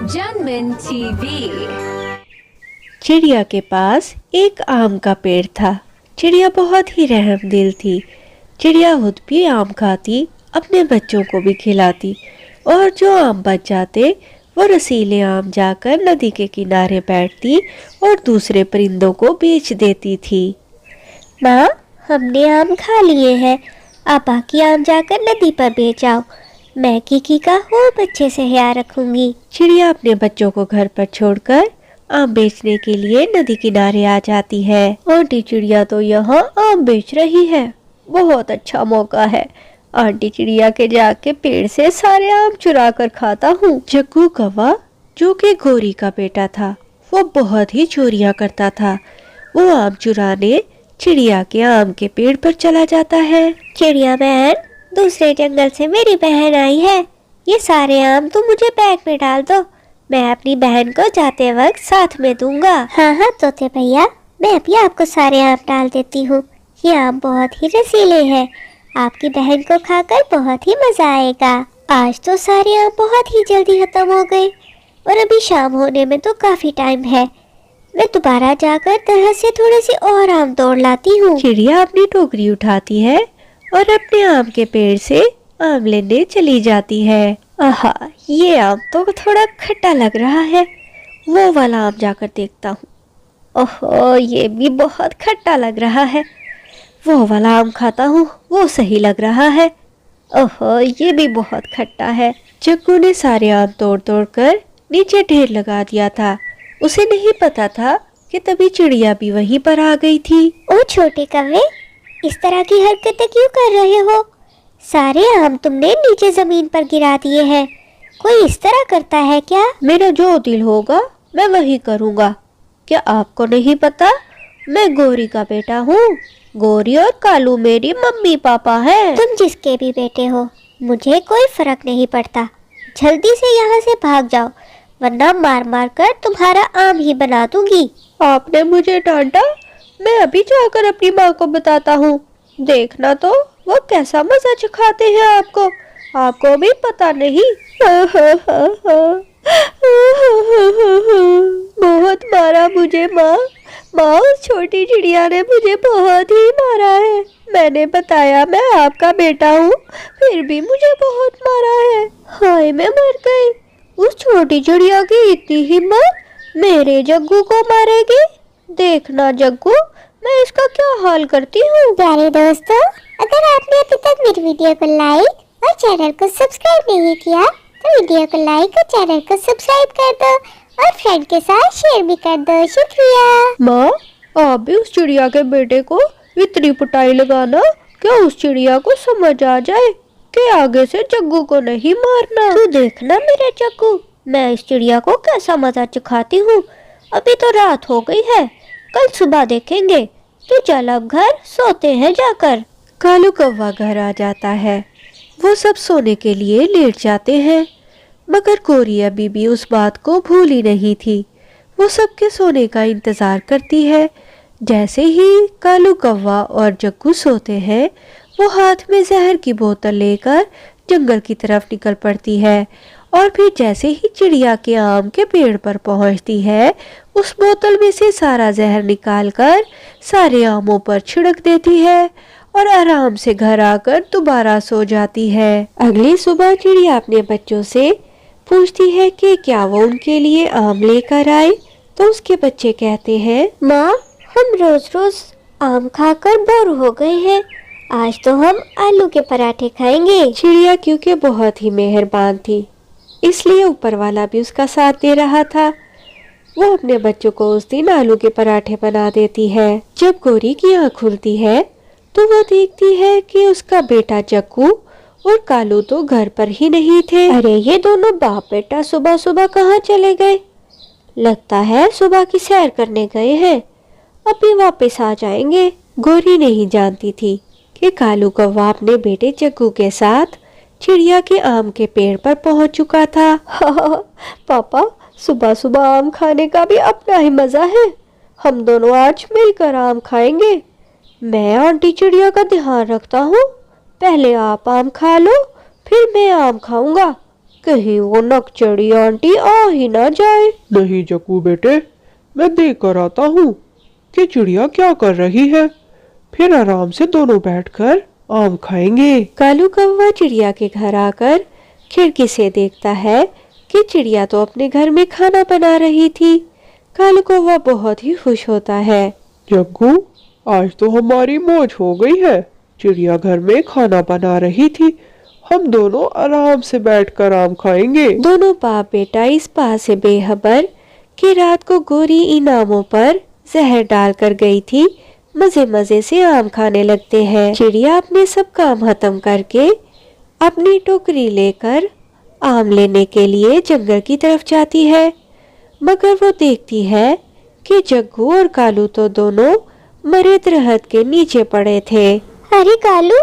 जनमन TV. चिड़िया के पास एक आम का पेड़ था। चिड़िया बहुत ही रहमदिल थी। चिड़िया खुद भी आम खाती, अपने बच्चों को भी खिलाती और जो आम बच जाते वो रसीले आम जाकर नदी के किनारे बैठती और दूसरे परिंदों को बेच देती थी। माँ, हमने आम खा लिए हैं, आप बाकी आम जाकर नदी पर बेच आओ। मैं किकी का खूब अच्छे से ख्याल रखूंगी। चिड़िया अपने बच्चों को घर पर छोड़कर आम बेचने के लिए नदी किनारे आ जाती है। आंटी चिड़िया तो यहाँ आम बेच रही है, बहुत अच्छा मौका है। आंटी चिड़िया के जाके पेड़ से सारे आम चुरा कर खाता हूँ। जग्गू कौवा, जो कि गोरी का बेटा था, वो बहुत ही चोरियां करता था। वो आम चुराने चिड़िया के आम के पेड़ पर चला जाता है। चिड़िया बहन, दूसरे जंगल से मेरी बहन आई है, ये सारे आम तुम मुझे बैग में डाल दो, मैं अपनी बहन को जाते वक्त साथ में दूंगा। हाँ हाँ तोते भैया, मैं अभी आपको सारे आम डाल देती हूँ। ये आम बहुत ही रसीले हैं, आपकी बहन को खाकर बहुत ही मजा आएगा। आज तो सारे आम बहुत ही जल्दी खत्म हो गए और अभी शाम होने में तो काफी टाइम है। मैं दोबारा जाकर तरह से थोड़े से और आम तोड़ लाती हूँ। चिड़िया अपनी टोकरी उठाती है और अपने आम के पेड़ से आम लेने चली जाती है। आहा, ये आम तो थोड़ा खट्टा लग रहा है, वो वाला आम जाकर देखता हूँ। ओहो, ये भी बहुत खट्टा लग रहा है, वो वाला आम खाता हूँ, वो सही लग रहा है। ओहो, ये भी बहुत खट्टा है। जग्गू ने सारे आम तोड़ तोड़ कर नीचे ढेर लगा दिया था। उसे नहीं पता था कि तभी चिड़िया भी वहीं पर आ गई थी। ओ छोटे कौवे, इस तरह की हरकतें क्यों कर रहे हो? सारे आम तुमने नीचे जमीन पर गिरा दिए हैं। कोई इस तरह करता है क्या? मेरा जो दिल होगा मैं वही करूँगा। क्या आपको नहीं पता, मैं गोरी का बेटा हूँ। गोरी और कालू मेरी मम्मी पापा हैं। तुम जिसके भी बेटे हो, मुझे कोई फर्क नहीं पड़ता। जल्दी से यहाँ से भाग जाओ, वरना मार मार कर तुम्हारा आम ही बना दूंगी। आपने मुझे डांटा, मैं अभी जाकर अपनी माँ को बताता हूँ। देखना तो वो कैसा मजा चखाते हैं आपको, आपको भी पता नहीं। बहुत मारा मुझे माँ, माँ उस छोटी चिड़िया ने मुझे बहुत ही मारा है। मैंने बताया मैं आपका बेटा हूँ, फिर भी मुझे बहुत मारा है। हाय, मैं मर गई। उस छोटी चिड़िया की इतनी हिम्मत, मेरे जग्गू को मारेगी। देखना जग्गू, मैं इसका क्या हाल करती हूँ। प्यारे दोस्तों, अगर आपने अभी तक मेरी वीडियो को लाइक और चैनल को सब्सक्राइब नहीं किया तो वीडियो को लाइक और चैनल को सब्सक्राइब कर दो और फ्रेंड के साथ शेयर भी कर दो। शुक्रिया। माँ, आप भी उस चिड़िया के बेटे को इतनी पिटाई लगाना क्या उस चिड़िया को समझ आ जाए कि आगे से जग्गू को नहीं मारना। तू देखना मेरा जग्गू, मैं इस चिड़िया को कैसा मजा चखाती हूँ। अभी तो रात हो गई है, कल सुबह देखेंगे। तो चल अब घर सोते हैं जाकर। कालू कौवा घर आ जाता है। वो सब सोने के लिए लेट जाते हैं, मगर गोरी अभी भी उस बात को भूली नहीं थी। वो सबके सोने का इंतजार करती है। जैसे ही कालू कौवा और जग्गू सोते हैं, वो हाथ में जहर की बोतल लेकर जंगल की तरफ निकल पड़ती है और फिर जैसे ही चिड़िया के आम के पेड़ पर पहुंचती है, उस बोतल में से सारा जहर निकालकर सारे आमों पर छिड़क देती है और आराम से घर आकर दोबारा सो जाती है। अगली सुबह चिड़िया अपने बच्चों से पूछती है कि क्या वो उनके लिए आम लेकर आए, तो उसके बच्चे कहते हैं, माँ, हम रोज रोज आम खाकर बोर हो गए हैं, आज तो हम आलू के पराठे खाएंगे। चिड़िया क्योंकि बहुत ही मेहरबान थी, इसलिए ऊपर वाला भी उसका साथ दे रहा था। वो अपने बच्चों को उस दिन आलू के पराठे बना देती है। जब गोरी की आँख खुलती है तो वो देखती है कि उसका बेटा जग्गू और कालू तो घर पर ही नहीं थे। अरे, ये दोनों बाप बेटा सुबह सुबह कहाँ चले गए? लगता है सुबह की सैर करने गए हैं, अभी वापस आ जाएंगे। गोरी नहीं जानती थी कि कालू कौवा अपने बेटे जग्गू के साथ चिड़िया के आम के पेड़ पर पहुंच चुका था। पापा, सुबह सुबह आम खाने का भी अपना ही मजा है। हम दोनों आज मिलकर आम खाएंगे। मैं आंटी चिड़िया का ध्यान रखता हूँ, पहले आप आम खा लो, फिर मैं आम खाऊंगा। कहीं वो नकचड़ी आंटी आ ही ना जाए। नहीं जग्गू बेटे, मैं देख कर आता हूँ कि चिड़िया क्या कर रही है, फिर आराम से दोनों बैठकर आम खाएंगे। कालू कौवा चिड़िया के घर आकर खिड़की से देखता है कि चिड़िया तो अपने घर में खाना बना रही थी। कालू कौवा बहुत ही खुश होता है। जग्गू, आज तो हमारी मौज हो गई है, चिड़िया घर में खाना बना रही थी, हम दोनों आराम से बैठकर आम खाएंगे। दोनों बाप बेटा इस बात से बेखबर कि रात को गोरी इन आमों पर जहर डालकर गई थी, मजे मजे से आम खाने लगते हैं। चिड़िया अपने सब काम खत्म करके अपनी टोकरी लेकर आम लेने के लिए जंगल की तरफ जाती है, मगर वो देखती है कि जग्गू और कालू तो दोनों मरे दरख्त के नीचे पड़े थे। अरे कालू,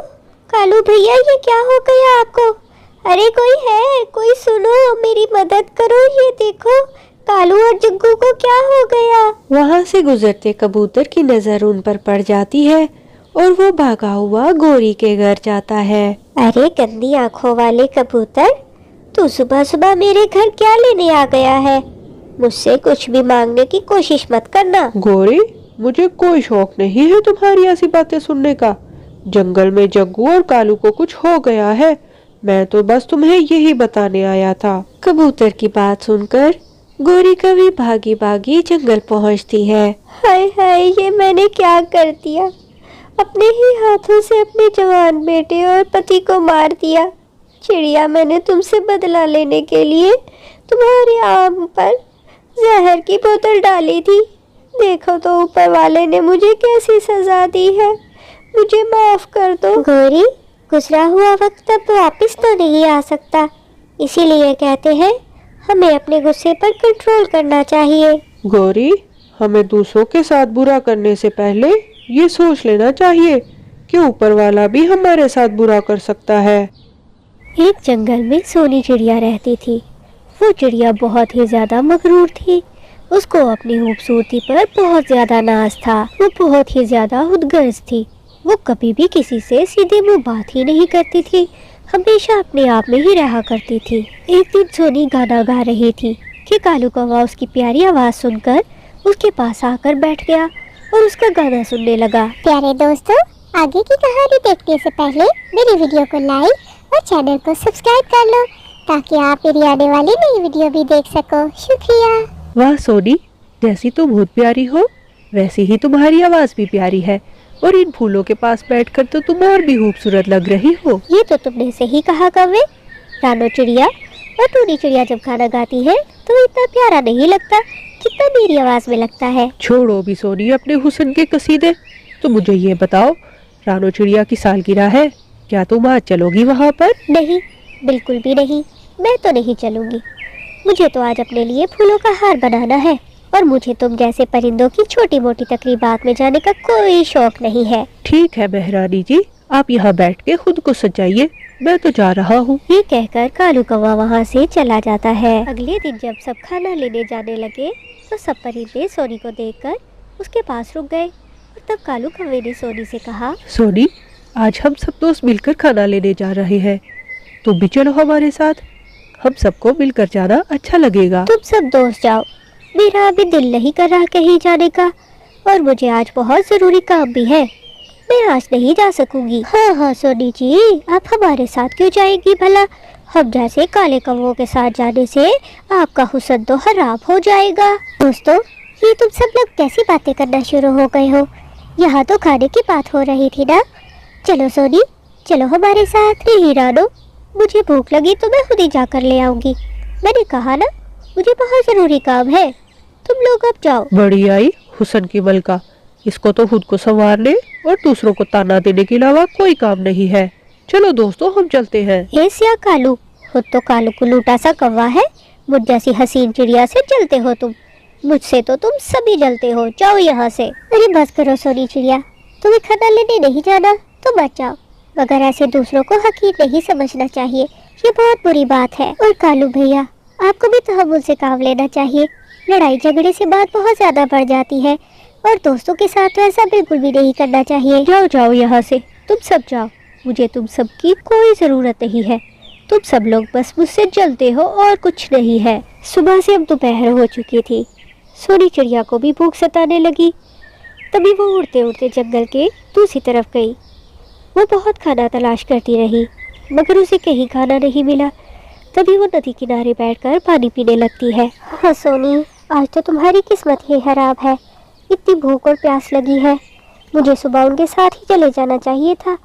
कालू भैया, ये क्या हो गया आपको? अरे कोई है, कोई सुनो, मेरी मदद करो, ये देखो कालू और जग्गू को क्या हो गया। वहाँ से गुजरते कबूतर की नजर उन पर पड़ जाती है और वो भागा हुआ गोरी के घर जाता है। अरे गंदी आंखों वाले कबूतर, तू सुबह सुबह मेरे घर क्या लेने आ गया है? मुझसे कुछ भी मांगने की कोशिश मत करना। गोरी, मुझे कोई शौक नहीं है तुम्हारी ऐसी बातें सुनने का। जंगल में जग्गू और कालू को कुछ हो गया है, मैं तो बस तुम्हें यही बताने आया था। कबूतर की बात सुनकर गोरी कभी भागी भागी जंगल पहुंचती है। हाय हाय, ये मैंने क्या कर दिया? अपने ही हाथों से अपने जवान बेटे और पति को मार दिया। चिड़िया, मैंने तुमसे बदला लेने के लिए तुम्हारे आम पर जहर की बोतल डाली थी। देखो तो ऊपर वाले ने मुझे कैसी सजा दी है, मुझे माफ कर दो। गोरी, गुजरा हुआ वक्त अब वापस तो नहीं आ सकता, इसीलिए कहते हैं हमें अपने गुस्से पर कंट्रोल करना चाहिए। गोरी, हमें दूसरों के साथ बुरा करने से पहले ये सोच लेना चाहिए कि ऊपर वाला भी हमारे साथ बुरा कर सकता है। एक जंगल में सोनी चिड़िया रहती थी। वो चिड़िया बहुत ही ज्यादा मगरूर थी। उसको अपनी खूबसूरती पर बहुत ज्यादा नाज था। वो बहुत ही ज्यादा खुदगर्ज थी। वो कभी भी किसी से सीधे मुंह बात ही नहीं करती थी, हमेशा अपने आप में ही रहा करती थी। एक दिन सोनी गाना गा रही थी कि कालू कौवा उसकी प्यारी आवाज सुनकर उसके पास आकर बैठ गया और उसका गाना सुनने लगा। प्यारे दोस्तों, आगे की कहानी देखने से पहले मेरी वीडियो को लाइक और चैनल को सब्सक्राइब कर लो ताकि आप मेरी आने वाली नई वीडियो भी देख सको। शुक्रिया। वाह सोनी, जैसी तुम बहुत प्यारी हो वैसी ही तुम्हारी आवाज भी प्यारी है, और इन फूलों के पास बैठकर तो तुम और भी खूबसूरत लग रही हो। ये तो तुमने सही कहा कौवे। रानो चिड़िया और टूनी चिड़िया जब गाना गाती है तो इतना प्यारा नहीं लगता जितना मेरी आवाज में लगता है। छोड़ो भी सोनी अपने हुस्न के कसीदे, तो मुझे ये बताओ, रानो चिड़िया की सालगिरह है, क्या तुम आज चलोगी वहाँ पर? नहीं, बिल्कुल भी नहीं, मैं तो नहीं चलूंगी। मुझे तो आज अपने लिए फूलों का हार बनाना है, और मुझे तुम जैसे परिंदों की छोटी मोटी तकरीबात में जाने का कोई शौक नहीं है। ठीक है महारानी जी, आप यहाँ बैठ के खुद को सजाइए, मैं तो जा रहा हूँ। ये कहकर कालू कौवा वहाँ से चला जाता है। अगले दिन जब सब खाना लेने जाने लगे तो सब परिंदे सोनी को देखकर उसके पास रुक गए, और तब कालू कौवे ने सोनी से कहा, सोनी, आज हम सब दोस्त मिलकर खाना लेने जा रहे हैं, तुम भी चलो हमारे साथ, हम सबको मिलकर जाना अच्छा लगेगा। तुम सब दोस्त जाओ, मेरा अभी दिल नहीं कर रहा कहीं जाने का, और मुझे आज बहुत जरूरी काम भी है, मैं आज नहीं जा सकूंगी। हाँ हाँ सोनी जी, आप हमारे साथ क्यों जाएंगी भला? हम जैसे काले कौवों के साथ जाने से आपका हुस्न तो खराब हो जाएगा। दोस्तों, ये तुम सब लोग कैसी बातें करना शुरू हो गए हो? यहाँ तो खाने की बात हो रही थी ना। चलो सोनी, चलो हमारे साथ। नहीं रानो, मुझे भूख लगी तो मैं खुद ही जाकर ले आऊंगी, मैंने कहा ना, मुझे बहुत जरूरी काम है, तुम लोग अब जाओ। बड़ी आई हुस्न की मलका, इसको तो खुद को संवारने और दूसरों को ताना देने के अलावा कोई काम नहीं है। चलो दोस्तों, हम चलते हैं। ऐसा कालू, खुद तो कालू कुलूटा सा कौवा है, मुझ जैसी हसीन चिड़िया से जलते हो तुम, मुझसे तो तुम सभी जलते हो, जाओ यहाँ से। अरे बस करो सोनी चिड़िया, तुम्हें खाना लेने नहीं जाना तो मत जाओ, मगर ऐसे दूसरों को हकीर नहीं समझना चाहिए, ये बहुत बुरी बात है। और कालू भैया, आपको भी तहम्मुल से काम लेना चाहिए, लड़ाई झगड़े से बात बहुत ज्यादा बढ़ जाती है, और दोस्तों के साथ तो ऐसा बिल्कुल भी नहीं करना चाहिए। जाओ जाओ यहाँ से, तुम सब जाओ, मुझे तुम सब की कोई ज़रूरत नहीं है, तुम सब लोग बस मुझसे जलते हो और कुछ नहीं है। सुबह से अब दोपहर हो चुकी थी। सोनी चिड़िया को भी भूख सताने लगी। तभी वो उड़ते उड़ते जंगल के दूसरी तरफ गई। वो बहुत खाना तलाश करती रही मगर उसे कहीं खाना नहीं मिला। तभी वो नदी किनारे बैठकर पानी पीने लगती है। हाँ सोनी, आज तो तुम्हारी किस्मत ही खराब है। इतनी भूख और प्यास लगी है। मुझे सुबह उनके साथ ही चले जाना चाहिए था।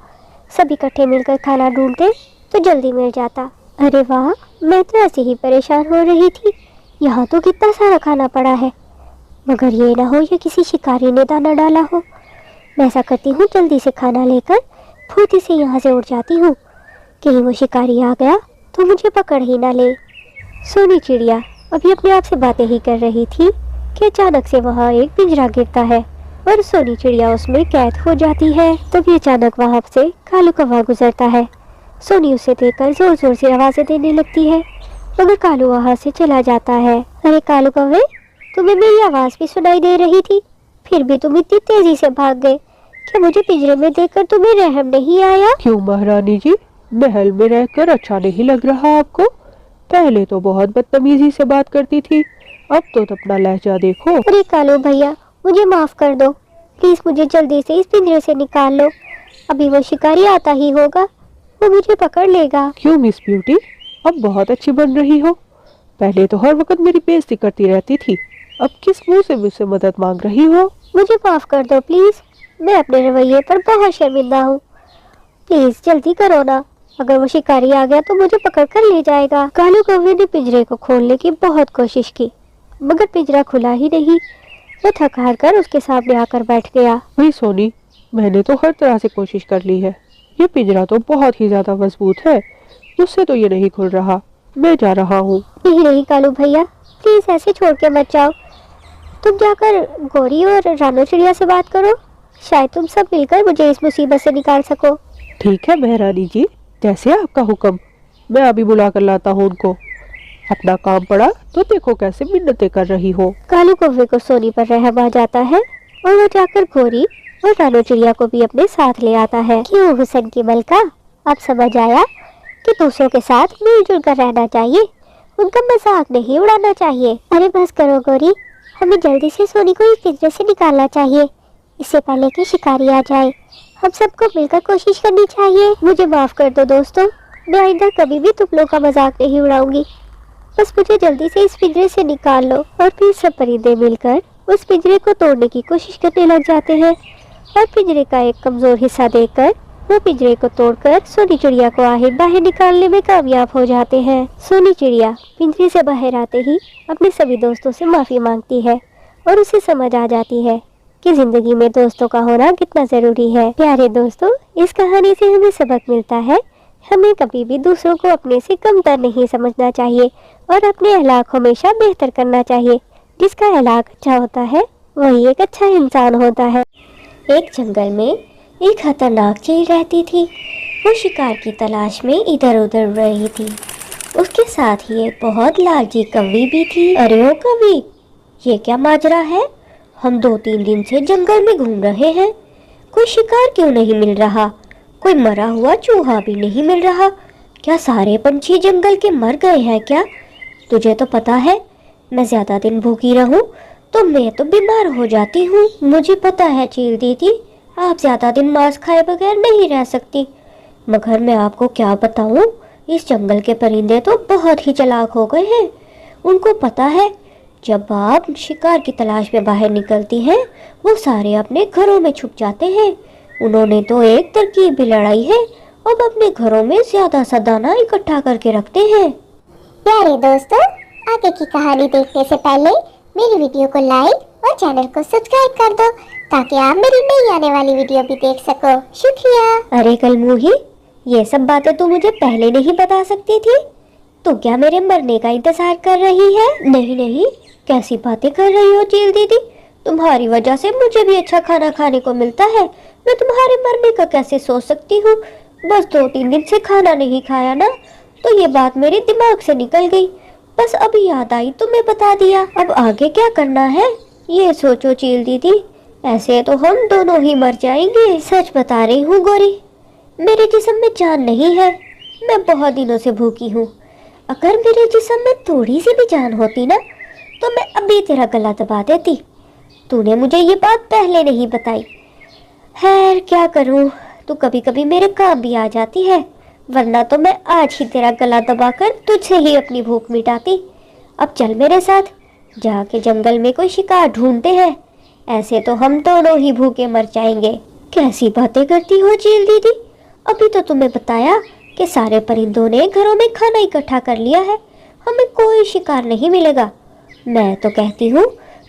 सब इकट्ठे मिलकर खाना ढूंढते तो जल्दी मिल जाता। अरे वाह, मैं तो ऐसे ही परेशान हो रही थी। यहाँ तो कितना सारा खाना पड़ा है, मगर ये ना हो ये किसी शिकारी ने दाना डाला हो। मैं ऐसा करती हूँ, जल्दी से खाना लेकर फुर्ती से यहाँ से उड़ जाती हूँ। कहीं वो शिकारी आ गया तो मुझे पकड़ ही ना ले। सोनी चिड़िया अभी अपने आप से बातें ही कर रही थी कि अचानक से वहाँ एक पिंजरा गिरता है और सोनी चिड़िया उसमें कैद हो जाती है। तभी अचानक वहाँ से कालू कौवा गुजरता है। सोनी उसे देखकर जोर जोर से आवाज़ें देने लगती है मगर कालू वहाँ से चला जाता है। अरे कालू कौवे, तुम्हें मेरी आवाज़ भी सुनाई दे रही थी, फिर भी तुम इतनी तेजी से भाग गए। क्या मुझे पिंजरे में देखकर तुम्हें रहम नहीं आया? क्यों महारानी जी, महल में रहकर अच्छा नहीं लग रहा आपको? पहले तो बहुत बदतमीजी से बात करती थी, अब तो अपना लहजा देखो। अरे कालू भैया, मुझे माफ कर दो प्लीज, मुझे जल्दी से इस पिंजरे से निकाल लो। अभी वो शिकारी आता ही होगा, वो मुझे पकड़ लेगा। क्यों मिस ब्यूटी, अब बहुत अच्छी बन रही हो। पहले तो हर वक्त मेरी बेइज्जती करती रहती थी, अब किस मुंह से मुझसे मदद मांग रही हो? मुझे माफ कर दो प्लीज, मैं अपने रवैये पर बहुत शर्मिंदा हूँ। प्लीज जल्दी करो ना, अगर वो शिकारी आ गया तो मुझे पकड़ कर ले जाएगा। कालू कौवे ने पिंजरे को खोलने की बहुत कोशिश की मगर पिंजरा खुला ही नहीं। वो थक हार कर उसके सामने आकर बैठ गया। वही सोनी, मैंने तो हर तरह से कोशिश कर ली है, ये पिंजरा तो बहुत ही ज्यादा मजबूत है, मुझसे तो ये नहीं खुल रहा। मैं जा रहा हूँ। नहीं नहीं कालू भैया, प्लीज ऐसे छोड़ के मत जाओ। तुम जाकर गौरी और रानो चिड़िया से बात करो, शायद तुम सब मिलकर मुझे इस मुसीबत से निकाल सको। ठीक है महारानी जी, जैसे आपका हुक्म। मैं अभी बुला कर लाता हूँ उनको। अपना काम पड़ा तो देखो कैसे मिन्नतें कर रही हो। कालू कौवे को सोनी पर रहम आ जाता है और वो जाकर गौरी और रानो चिड़िया को भी अपने साथ ले आता है। क्यों हुसन की मलका, अब समझ आया कि दूसरों के साथ मिलजुल कर रहना चाहिए, उनका मजाक नहीं उड़ाना चाहिए। अरे बस करो गौरी, हमें जल्दी से सोनी को इस पिंजरे से निकालना चाहिए, इससे पहले कि शिकारी आ जाए। हम सबको मिलकर कोशिश करनी चाहिए। मुझे माफ कर दो दोस्तों, मैं आइंदा कभी भी तुम लोग का मजाक नहीं उड़ाऊंगी। बस मुझे जल्दी से इस पिंजरे से निकाल लो। और फिर सब परिंदे मिलकर उस पिंजरे को तोड़ने की कोशिश करने लग जाते हैं और पिंजरे का एक कमजोर हिस्सा देखकर वो पिंजरे को तोड़कर सोनी चिड़िया को बाहर निकालने में कामयाब हो जाते हैं। सोनी चिड़िया पिंजरे से बाहर आते ही अपने सभी दोस्तों से माफी मांगती है और उसे समझ आ जाती है कि जिंदगी में दोस्तों का होना कितना जरूरी है। प्यारे दोस्तों, इस कहानी से हमें सबक मिलता है, हमें कभी भी दूसरों को अपने से कमतर नहीं समझना चाहिए और अपने अखलाक हमेशा बेहतर करना चाहिए। जिसका अखलाक अच्छा होता है वही एक अच्छा इंसान होता है। एक जंगल में एक खतरनाक चील रहती थी। वो शिकार की तलाश में इधर उधर उड़ रही थी। उसके साथ ही एक बहुत लालची कौवी भी थी। अरे ओ कौवी, ये क्या माजरा है? हम 2-3 दिन से जंगल में घूम रहे हैं, कोई शिकार क्यों नहीं मिल रहा? कोई मरा हुआ चूहा भी नहीं मिल रहा। क्या सारे पंछी जंगल के मर गए हैं क्या? तुझे तो पता है, मैं ज्यादा दिन भूखी रहूं तो मैं तो बीमार हो जाती हूँ। मुझे पता है चील दीदी, आप ज्यादा दिन मांस खाए बगैर नहीं रह सकती, मगर मैं आपको क्या बताऊं, इस जंगल के परिंदे तो बहुत ही चालाक हो गए हैं। उनको पता है जब आप शिकार की तलाश में बाहर निकलती हैं, वो सारे अपने घरों में छुप जाते हैं। उन्होंने तो एक तरकीब भी लड़ाई है, अब अपने घरों में ज्यादा सा दाना इकट्ठा करके रखते हैं। प्यारे दोस्तों, आगे की कहानी देखने से पहले मेरी वीडियो को लाइक और चैनल को सब्सक्राइब कर दो ताकि आप मेरी नई आने वाली वीडियो भी देख सको। शुक्रिया। अरे कलमुही, ये सब बातें तू मुझे पहले नहीं बता सकती थी? तू क्या मेरे मरने का इंतजार कर रही है? नहीं नहीं, कैसी बातें कर रही हो चील दीदी, तुम्हारी वजह से मुझे भी अच्छा खाना खाने को मिलता है, मैं तुम्हारे मरने का कैसे सोच सकती हूँ? बस 2-3 दिन से खाना नहीं खाया ना, तो ये बात मेरे दिमाग से निकल गई, बस अभी याद आई तो मैं बता दिया। अब आगे क्या करना है ये सोचो चील दीदी, ऐसे तो हम दोनों ही मर जाएंगे। सच बता रही हूँ गौरी, मेरे जिस्म में जान नहीं है, मैं बहुत दिनों से भूखी हूँ। अगर मेरे जिस्म में थोड़ी सी भी जान होती ना तो मैं अभी तेरा गला दबा देती। तूने मुझे ये बात पहले नहीं बताई। खैर क्या करूँ, तू कभी कभी मेरे काम भी आ जाती है, वरना तो मैं आज ही तेरा गला दबाकर तुझसे ही अपनी भूख मिटाती। अब चल मेरे साथ, जाके जंगल में कोई शिकार ढूंढते हैं, ऐसे तो हम दोनों ही भूखे मर जाएंगे। कैसी बातें करती हो चील दीदी, अभी तो तुम्हें बताया कि सारे परिंदों ने घरों में खाना इकट्ठा कर लिया है, हमें कोई शिकार नहीं मिलेगा। मैं तो कहती हूँ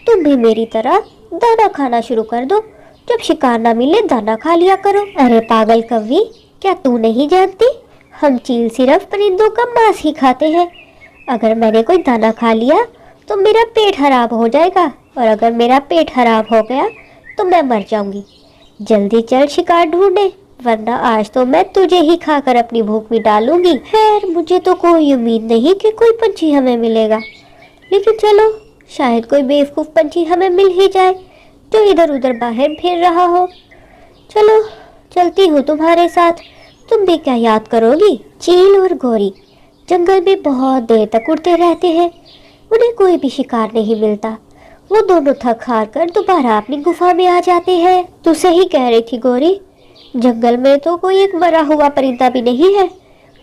तुम भी मेरी तरह दाना खाना शुरू कर दो, जब शिकार ना मिले दाना खा लिया करो। अरे पागल कव्वी, क्या तू नहीं जानती हम चील सिर्फ परिंदों का मांस ही खाते हैं। अगर मैंने कोई दाना खा लिया तो मेरा पेट खराब हो जाएगा, और अगर मेरा पेट खराब हो गया तो मैं मर जाऊंगी। जल्दी चल शिकार ढूंढे, वरना आज तो मैं तुझे ही खाकर अपनी भूख मिटा लूंगी। खैर मुझे तो कोई उम्मीद नहीं कि कोई पंछी हमें मिलेगा, लेकिन चलो शायद कोई बेवकूफ़ पंछी हमें मिल ही जाए जो इधर उधर बाहर फिर रहा हो। चलो चलती हूँ तुम्हारे साथ, तुम भी क्या याद करोगी। चील और गोरी जंगल में बहुत देर तक उड़ते रहते हैं, उन्हें कोई भी शिकार नहीं मिलता। वो दोनों थक हार कर दोबारा अपनी गुफा में आ जाते हैं। तू सही कह रही थी गोरी, जंगल में तो कोई एक मरा हुआ परिंदा भी नहीं है।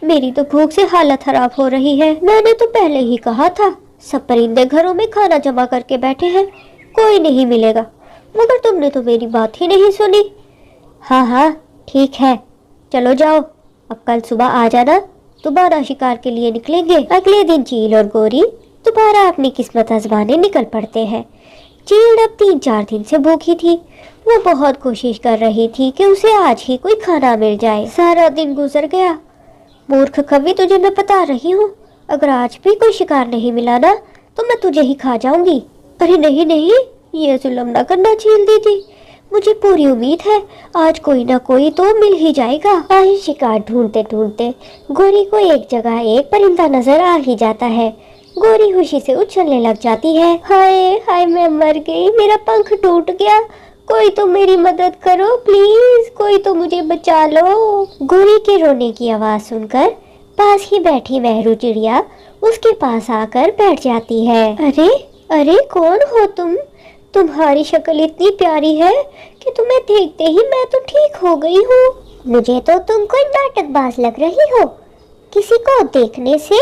मेरी तो भूख से हालत खराब हो रही है। मैंने तो पहले ही कहा था सब परिंदे घरों में खाना जमा करके बैठे हैं, कोई नहीं मिलेगा, मगर तुमने तो मेरी बात ही नहीं सुनी। हाँ हाँ ठीक है, चलो जाओ, अब कल सुबह आ जाना, दोबारा शिकार के लिए निकलेंगे। अगले दिन चील और गोरी दोबारा अपनी किस्मत आजमाने निकल पड़ते हैं। चील अब 3-4 दिन से भूखी थी, वो बहुत कोशिश कर रही थी कि उसे आज ही कोई खाना मिल जाए। सारा दिन गुजर गया। मूर्ख कव्वी, तुझे मैं बता रही हूँ, अगर आज भी कोई शिकार नहीं मिला ना तो मैं तुझे ही खा जाऊंगी। अरे नहीं नहीं, ये जुल्म ना करना चील दीदी, मुझे पूरी उम्मीद है आज कोई ना कोई तो मिल ही जाएगा। आज शिकार ढूंढते ढूंढते गोरी को एक जगह एक परिंदा नजर आ ही जाता है। गोरी खुशी से उछलने लग जाती है। हाय हाय, मैं मर गई, मेरा पंख टूट गया, कोई तो मेरी मदद करो प्लीज, कोई तो मुझे बचा लो। गोरी के रोने की आवाज सुनकर पास ही बैठी मेहरू चिड़िया उसके पास आकर बैठ जाती है। अरे अरे कौन हो तुम? तुम्हारी शक्ल इतनी प्यारी है कि तुम्हें देखते ही मैं तो ठीक हो गई हूँ। मुझे तो तुम कोई नाटकबाज लग रही हो, किसी को देखने से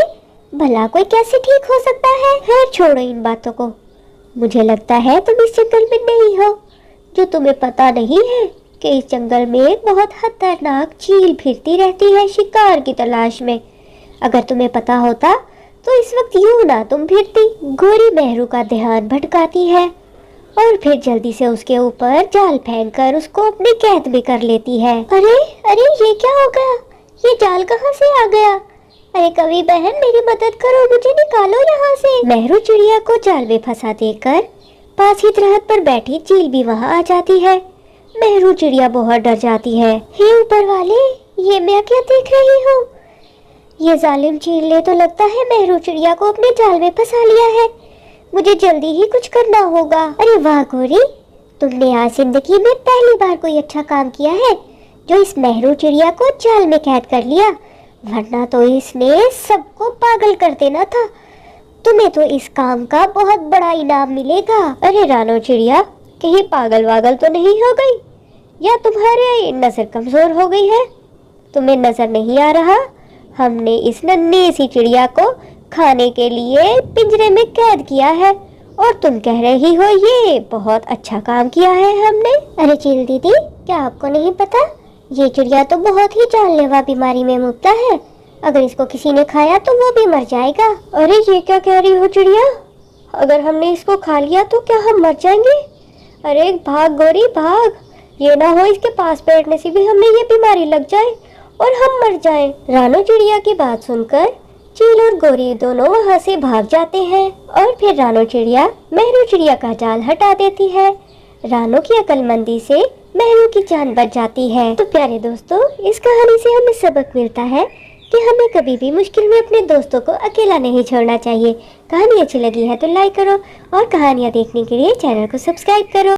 भला कोई कैसे ठीक हो सकता है। खैर छोड़ो इन बातों को, मुझे लगता है तुम इस जंगल में नहीं हो। जो तुम्हें पता नहीं है कि इस जंगल में एक बहुत खतरनाक चील फिरती रहती है शिकार की तलाश में। अगर तुम्हें पता होता तो इस वक्त यूं ना तुम फिरती। गोरी मेहरू का ध्यान भटकाती है और फिर जल्दी से उसके ऊपर जाल फेंककर उसको अपनी कैद में कर लेती है। अरे अरे, ये क्या हो गया? ये जाल कहाँ से आ गया? अरे कवि बहन, मेरी मदद करो, मुझे निकालो यहाँ से। मेहरू चिड़िया को जाल में फंसा देकर पास ही दरख्त पर बैठी चील भी वहाँ आ जाती है। मेहरू चिड़िया बहुत डर जाती है। हे ऊपर वाले, ये मैं क्या देख रही हूँ? ये जालिम चील ने तो लगता है मेहरू चिड़िया को अपने जाल में फंसा लिया है। मुझे जल्दी ही कुछ करना होगा। अरे वाह गोरी, तुमने आज जिंदगी में पहली बार कोई अच्छा काम किया है जो इस मेहरू चिड़िया को जाल में कैद कर लिया, वरना तो इसने सबको पागल कर देना था। तुम्हें तो इस काम का बहुत बड़ा इनाम मिलेगा। अरे रानो चिड़िया, कहीं पागल वागल तो नहीं हो गई, या तुम्हारे नजर कमजोर हो गई है? तुम्हें नजर नहीं आ रहा हमने इस नन्ही सी चिड़िया को खाने के लिए पिंजरे में कैद किया है, और तुम कह रही हो ये बहुत अच्छा काम किया है हमने? अरे चील दीदी, क्या आपको नहीं पता, ये चिड़िया तो बहुत ही जानलेवा बीमारी में मुब्तला है। अगर इसको किसी ने खाया तो वो भी मर जाएगा। अरे ये क्या कह रही हो चिड़िया, अगर हमने इसको खा लिया तो क्या हम मर जाएंगे? अरे भाग गोरी भाग, ये ना हो इसके पास बैठने से भी हमें ये बीमारी लग जाए और हम मर जाएं। रानो चिड़िया की बात सुनकर चील और गोरी दोनों वहाँ से भाग जाते हैं, और फिर रानो चिड़िया मेहरू चिड़िया का जाल हटा देती है। रानो की अक्लमंदी से मेहरू की जान बच जाती है। तो प्यारे दोस्तों, इस कहानी से हमें सबक मिलता है कि हमें कभी भी मुश्किल में अपने दोस्तों को अकेला नहीं छोड़ना चाहिए। कहानी अच्छी लगी है तो लाइक करो, और कहानियाँ देखने के लिए चैनल को सब्सक्राइब करो।